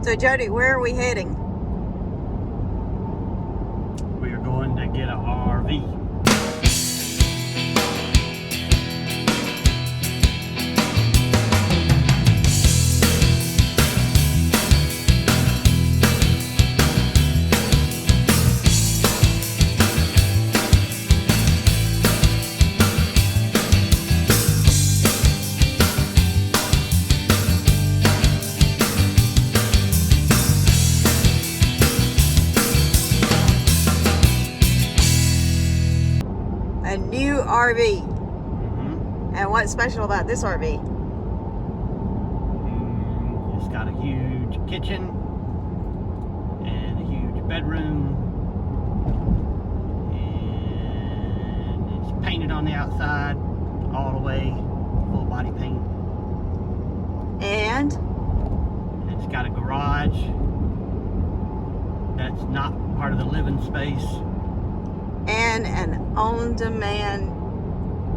So Jody, where are we heading? We are going to get an RV. A new RV. And what's special about this RV? It's got a huge kitchen and a huge bedroom, and it's painted on the outside all the way, full body paint. And It's got a garage that's not part of the living space. and an on-demand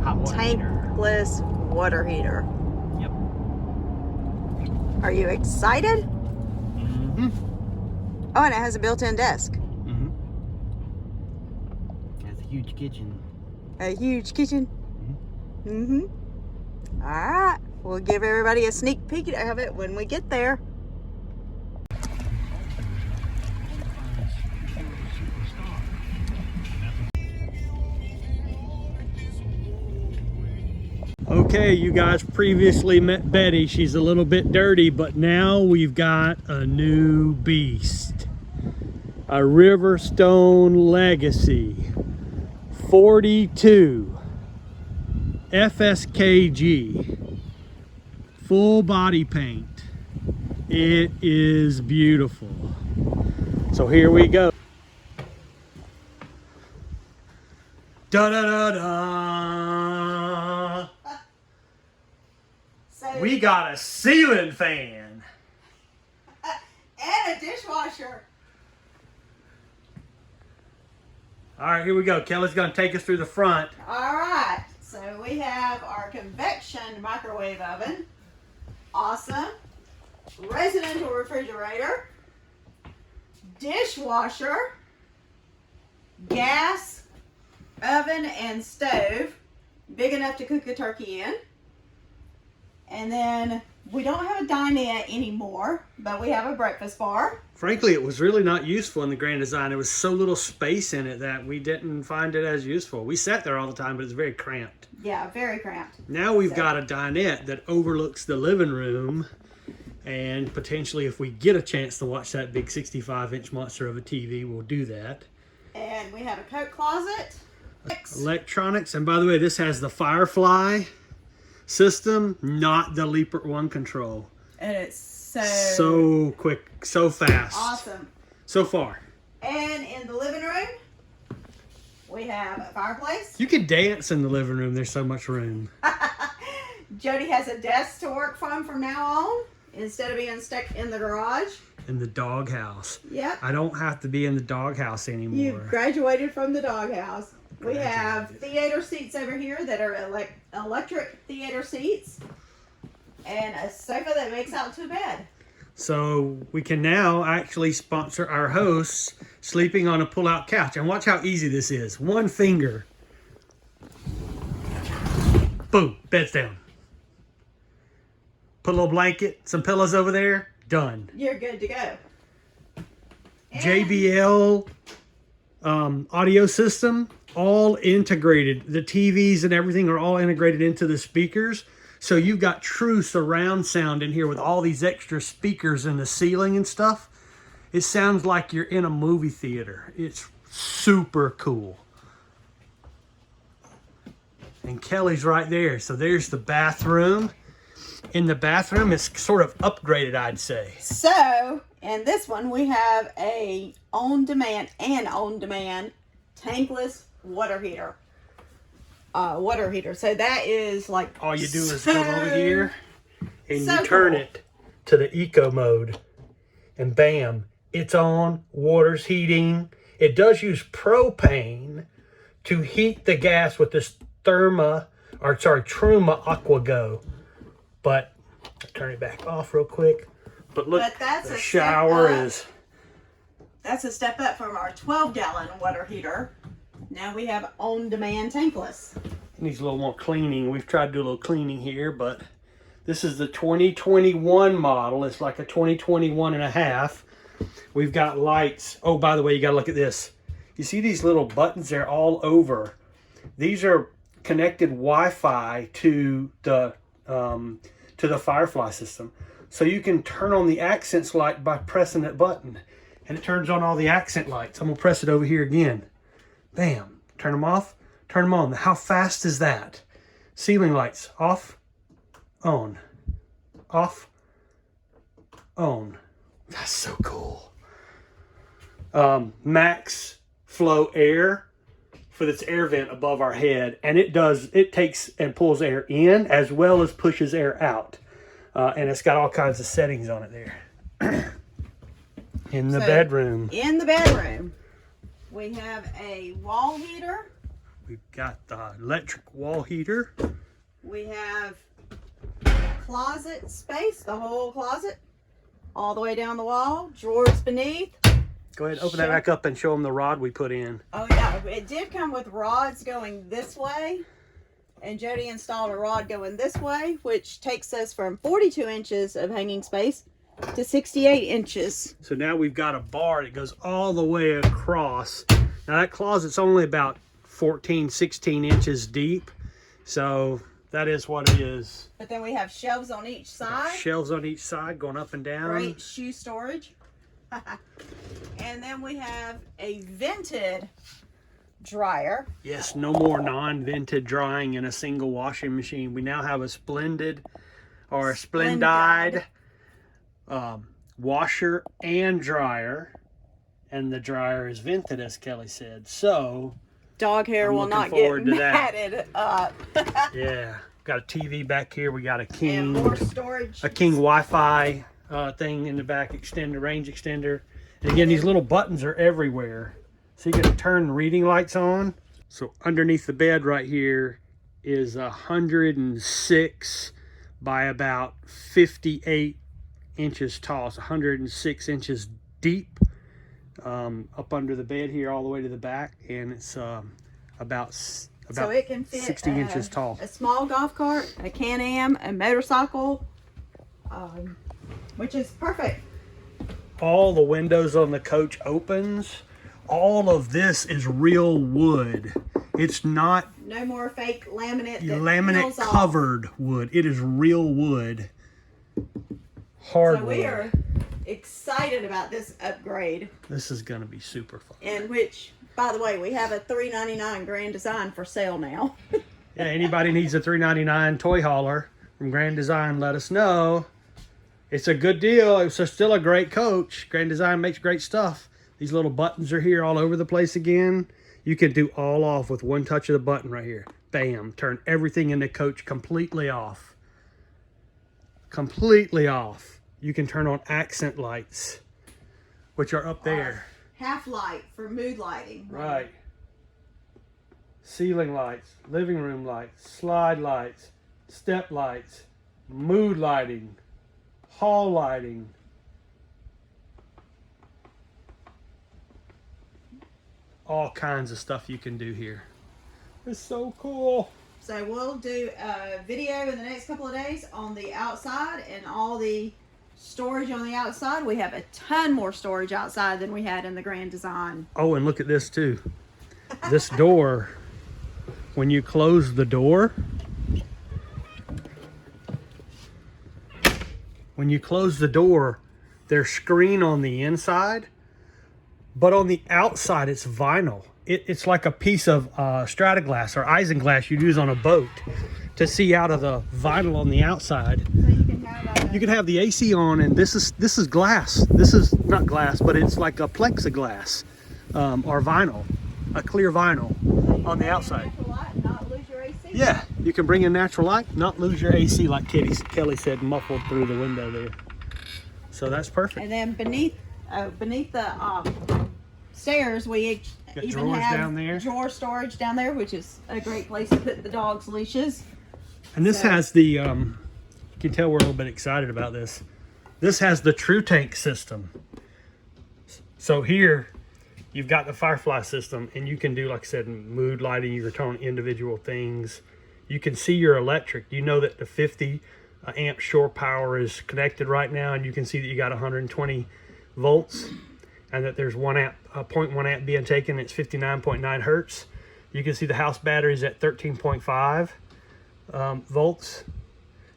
Hot water heater. tankless water heater. Yep. Are you excited? Oh, and it has a built-in desk. Has a huge kitchen. A huge kitchen. All right, we'll give everybody a sneak peek of it when we get there. Okay, you guys previously met Betty. She's a little bit dirty, but now we've got a new beast. A RiverStone Legacy 42 FSKG. Full body paint. It is beautiful. So here we go. Da-da-da-da! We got a ceiling fan. And a dishwasher. All right, here we go. Kelly's gonna take us through the front. All right, so we have our convection microwave oven. Awesome. Residential refrigerator. Dishwasher. Gas oven and stove. Big enough to cook a turkey in. And then we don't have a dinette anymore, but we have a breakfast bar. Frankly, it was really not useful in the Grand Design. There was so little space in it that we didn't find it as useful. We sat there all the time, but it's very cramped. Yeah, very cramped. Now we've got a dinette that overlooks the living room, and potentially if we get a chance to watch that big 65-inch monster of a TV, we'll do that. And we have a coat closet. Electronics, and by the way, this has the FireFly system, not the Leaper 1 control. And it's so quick, so fast. Awesome. So far. And in the living room, we have a fireplace. You could dance in the living room. There's so much room. Jody has a desk to work from now on, instead of being stuck in the garage. In the doghouse. Yep. I don't have to be in the doghouse anymore. You've graduated from the doghouse. We have theater seats over here that are electric theater seats. And a sofa that makes out to a bed. So we can now actually sponsor our hosts sleeping on a pull-out couch. And watch how easy this is. One finger. Boom. Bed's down. Put a little blanket, some pillows over there. Done. You're good to go. And JBL audio system. All integrated. The TVs and everything are all integrated into the speakers. So you've got true surround sound in here with all these extra speakers in the ceiling and stuff. It sounds like you're in a movie theater. It's super cool. And Kelly's right there. So there's the bathroom. In the bathroom, it's sort of upgraded, I'd say. So, in this one, we have a on-demand tankless water heater. So that is like, all you do is go over here and so you turn cool. it to the eco mode, and bam, it's on. Water's heating. It does use propane to heat the gas with this Truma Aqua Go. But I'll turn it back off real quick. But look, But that's the a shower step up. is... That's a step up from our 12-gallon water heater. Now we have on-demand tankless. Needs a little more cleaning. We've tried to do a little cleaning here, but this is the 2021 model. It's like a 2021 and a half. We've got lights. Oh, by the way, you got to look at this. You see these little buttons? They're all over. These are connected Wi-Fi to the FireFly system. So you can turn on the accents light by pressing that button. And it turns on all the accent lights. I'm going to press it over here again. Bam. Turn them off. Turn them on. How fast is that? Ceiling lights. Off. On. Off. On. That's so cool. Max flow air for this air vent above our head. And it takes and pulls air in as well as pushes air out. And it's got all kinds of settings on it there. In the bedroom. In the bedroom, we have a wall heater. We've got the electric wall heater. We have closet space, the whole closet, all the way down the wall, drawers beneath. Go ahead, open that back up and show them the rod we put in. Oh yeah, it did come with rods going this way. And Jody installed a rod going this way, which takes us from 42 inches of hanging space to 68 inches. So now we've got a bar that goes all the way across. Now that closet's only about 14, 16 inches deep. So that is what it is. But then we have shelves on each side. Shelves on each side going up and down. Great shoe storage. And then we have a vented dryer. Yes, no more non-vented drying in a single washing machine. We now have a splendid or a splendide washer and dryer, and the dryer is vented, as Kelly said. So dog hair I'm will looking not forward get to that. matted up. Yeah, got a TV back here. We got a king, And more storage. a king Wi-Fi thing in the back, extender, range extender. And again, these little buttons are everywhere. So you can turn reading lights on. So underneath the bed right here is 106 by about 58 inches tall. It's 106 inches deep up under the bed here all the way to the back. And it's about so it can fit 60 inches tall. A small golf cart, a Can-Am, a motorcycle, which is perfect. All the windows on the coach opens. All of this is real wood. It's not no more fake laminate. Laminate covered wood. It is real wood. Hardwood. So we are excited about this upgrade. This is going to be super fun. And which, by the way, we have a $3.99 Grand Design for sale now. Yeah, anybody needs a $3.99 toy hauler from Grand Design, let us know. It's a good deal. It's still a great coach. Grand Design makes great stuff. These little buttons are here all over the place again. You can do all off with one touch of the button right here. Bam. Turn everything in the coach completely off. Completely off. You can turn on accent lights, which are up there. Half light for mood lighting. Right. Ceiling lights, living room lights, slide lights, step lights, mood lighting, hall lighting. All kinds of stuff you can do here. It's so cool. So we'll do a video in the next couple of days on the outside and all the storage on the outside. We have a ton more storage outside than we had in the Grand Design. Oh, and look at this too. This door, when you close the door, there's screen on the inside, but on the outside it's vinyl. It's like a piece of Strataglass or isinglass you'd use on a boat to see out of the vinyl on the outside. So you can have the AC on, and this is glass. This is not glass, but it's like a plexiglass or vinyl, a clear vinyl on the outside. Light, not lose your AC. Yeah, you can bring in natural light, not lose your AC, like Kelly said, muffled through the window there. So that's perfect. And then beneath the stairs, we Got even drawers have down there. drawer storage down there, which is a great place to put the dog's leashes. And this has the, you can tell we're a little bit excited about this. This has the True Tank system. So here, you've got the FireFly system, and you can do, like I said, mood lighting. You can turn on individual things. You can see your electric. You know that the 50 amp shore power is connected right now, and you can see that you got 120 volts, and that there's 0.1 amp being taken. It's 59.9 hertz. You can see the house batteries at 13.5 volts,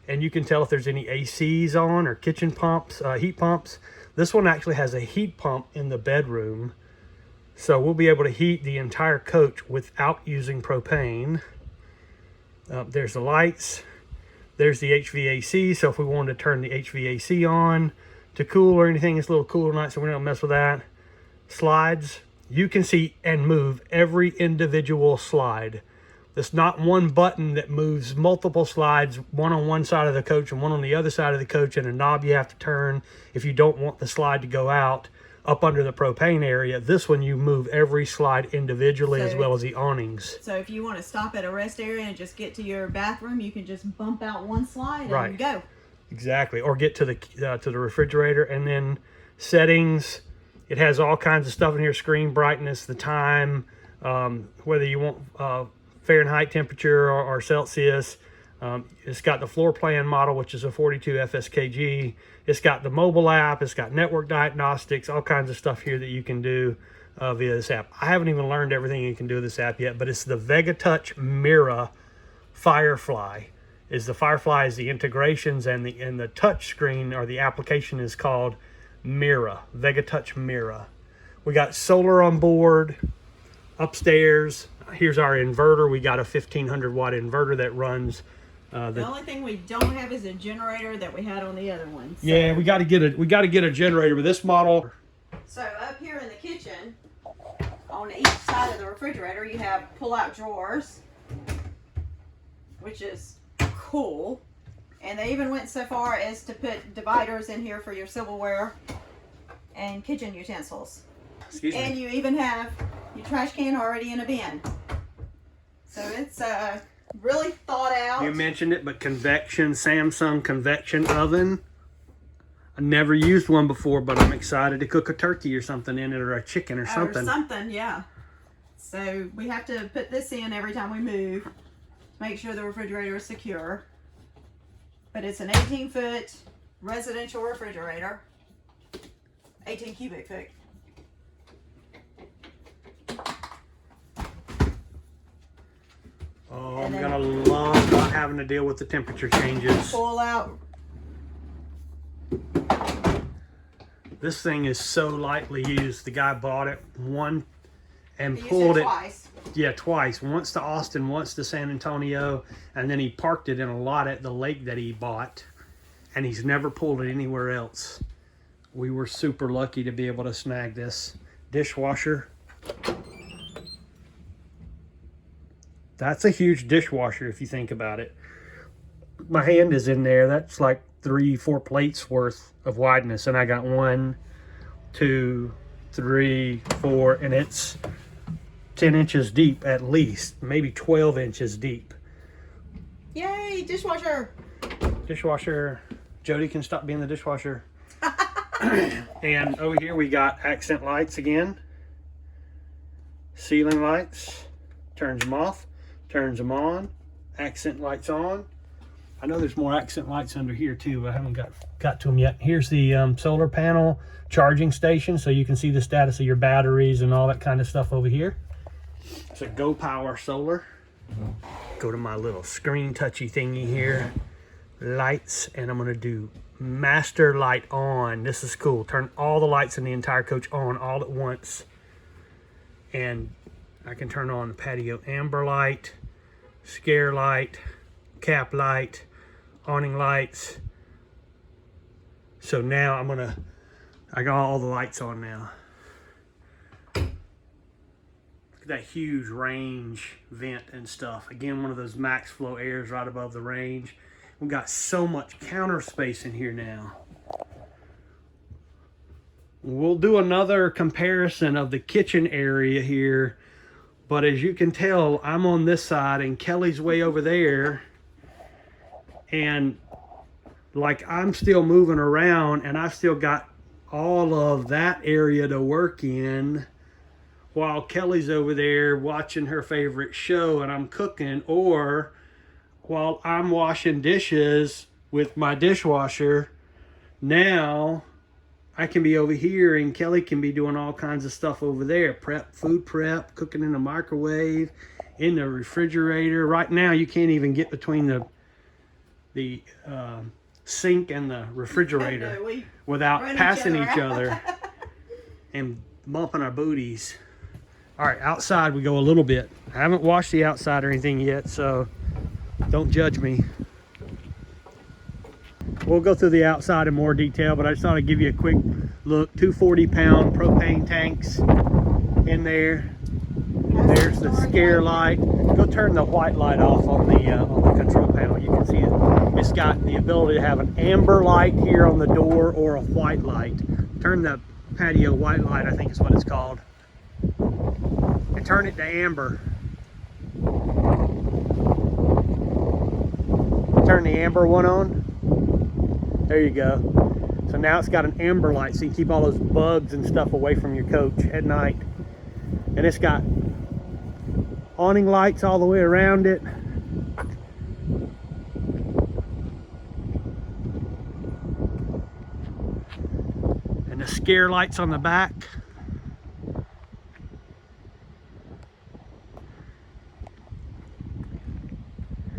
and you can tell if there's any ACs on or kitchen pumps, heat pumps. This one actually has a heat pump in the bedroom, so we'll be able to heat the entire coach without using propane. There's the lights. There's the HVAC, so if we wanted to turn the HVAC on to cool or anything, it's a little cooler night, so we don't mess with that. Slides. You can see and move every individual slide. There's not one button that moves multiple slides, one on one side of the coach and one on the other side of the coach, and a knob you have to turn if you don't want the slide to go out up under the propane area. This one, you move every slide individually, as well as the awnings. So if you want to stop at a rest area and just get to your bathroom, you can just bump out one slide and go. Exactly. Or get to the refrigerator. And then settings, it has all kinds of stuff in here: screen brightness, the time, whether you want Fahrenheit temperature or Celsius. It's got the floor plan model, which is a 42 FSKG. It's got the mobile app. It's got network diagnostics, all kinds of stuff here that you can do via this app. I haven't even learned everything you can do with this app yet, but it's the VegaTouch Mira FireFly. The FireFly is the integrations, and the touch screen or the application is called Mira, VegaTouch Mira. We got solar on board upstairs. Here's our inverter. We got a 1500 watt inverter that runs. The only thing we don't have is a generator that we had on the other one. So. Yeah, we got to get a generator with this model. So up here in the kitchen, on each side of the refrigerator, you have pull-out drawers, which is cool. And they even went so far as to put dividers in here for your silverware and kitchen utensils. Excuse me. And you even have your trash can already in a bin. So it's really thought out. You mentioned it, but Samsung convection oven. I never used one before, but I'm excited to cook a turkey or something in it, or a chicken or something. Or something, yeah. So we have to put this in every time we move to make sure the refrigerator is secure. But it's an 18-foot residential refrigerator. 18 cubic foot. Oh, I'm gonna love not having to deal with the temperature changes. Pull out. This thing is so lightly used. The guy bought it and He pulled used it twice. Yeah, twice. Once to Austin, once to San Antonio, and then he parked it in a lot at the lake that he bought, and he's never pulled it anywhere else. We were super lucky to be able to snag this dishwasher. That's a huge dishwasher if you think about it. My hand is in there. That's like 3-4 plates worth of wideness, and I got 1, 2, 3, 4, and it's 10 inches deep at least, maybe 12 inches deep. Yay, dishwasher! Dishwasher. Jody can stop being the dishwasher. And over here we got accent lights again. Ceiling lights. Turns them off. Turns them on. Accent lights on. I know there's more accent lights under here too, but I haven't got to them yet. Here's the solar panel charging station, so you can see the status of your batteries and all that kind of stuff over here. It's a Go Power Solar. Go to my little screen touchy thingy here. Lights, and I'm gonna do master light on. This is cool. Turn all the lights in the entire coach on all at once. And I can turn on the patio amber light, scare light, cap light, awning lights. So now I got all the lights on now. Look at that huge range vent and stuff. Again, one of those max flow airs right above the range. We've got so much counter space in here now. We'll do another comparison of the kitchen area here, but as you can tell, I'm on this side and Kelly's way over there, and like I'm still moving around and I've still got all of that area to work in while Kelly's over there watching her favorite show and I'm cooking, or while I'm washing dishes with my dishwasher. Now I can be over here and Kelly can be doing all kinds of stuff over there. Food prep, cooking in the microwave, in the refrigerator. Right now you can't even get between the sink and the refrigerator without passing each other and bumping our booties. All right, outside we go a little bit. I haven't washed the outside or anything yet, so don't judge me. We'll go through the outside in more detail, but I just thought I'd give you a quick look. 240-pound propane tanks in there. There's the scare light. Go turn the white light off on the control panel. You can see it. It's got the ability to have an amber light here on the door or a white light. Turn the patio white light, I think is what it's called. And turn it to amber. Turn the amber one on. There you go. So now it's got an amber light so you keep all those bugs and stuff away from your coach at night. And it's got awning lights all the way around it. And the scare lights on the back.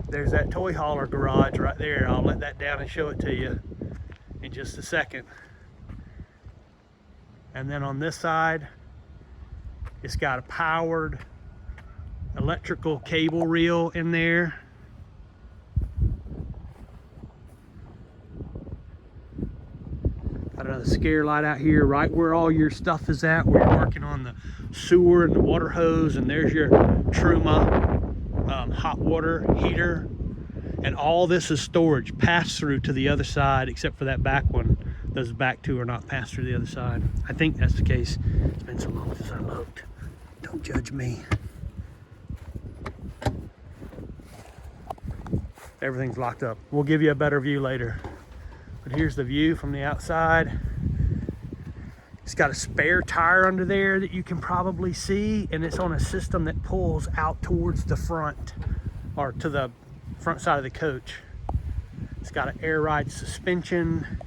There's that toy hauler garage right there. I'll let that down and show it to you in just a second. And then on this side, it's got a powered electrical cable reel in there. Got another scare light out here right where all your stuff is at, where you're working on the sewer and the water hose. And there's your Truma hot water heater. And all this is storage, pass through to the other side, except for that back one. Those back two are not passed through the other side. I think that's the case. It's been so long since I looked. Don't judge me. Everything's locked up. We'll give you a better view later. But here's the view from the outside. It's got a spare tire under there that you can probably see, and it's on a system that pulls out towards the front, or to the front side of the coach. It's got an air ride suspension.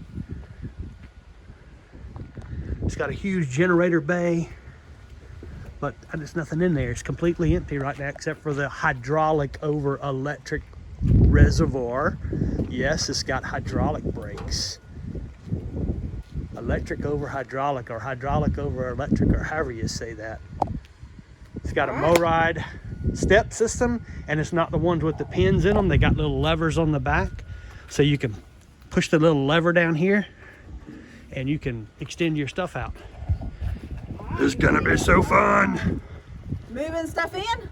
It's got a huge generator bay, but there's nothing in there. It's completely empty right now except for the hydraulic over electric reservoir. Yes, it's got hydraulic brakes. Electric over hydraulic, or hydraulic over electric, or however you say that. It's got a MoRide step system, and it's not the ones with the pins in them. They got little levers on the back, so you can push the little lever down here and you can extend your stuff out. This is gonna be so fun. Moving stuff in?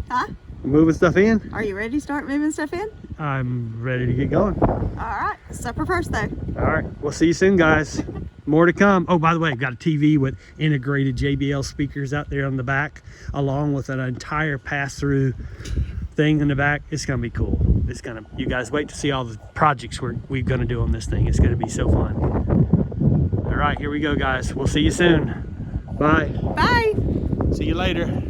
Huh? Moving stuff in? Are you ready to start moving stuff in? I'm ready to get going. All right, supper first though. All right, we'll see you soon, guys. More to come. Oh, by the way, I've got a TV with integrated JBL speakers out there on the back, along with an entire pass-through thing in the back. It's gonna be cool. It's gonna, you guys wait to see all the projects we're gonna do on this thing. It's gonna be so fun. All right, here we go, guys. We'll see you soon. Bye. Bye. See you later.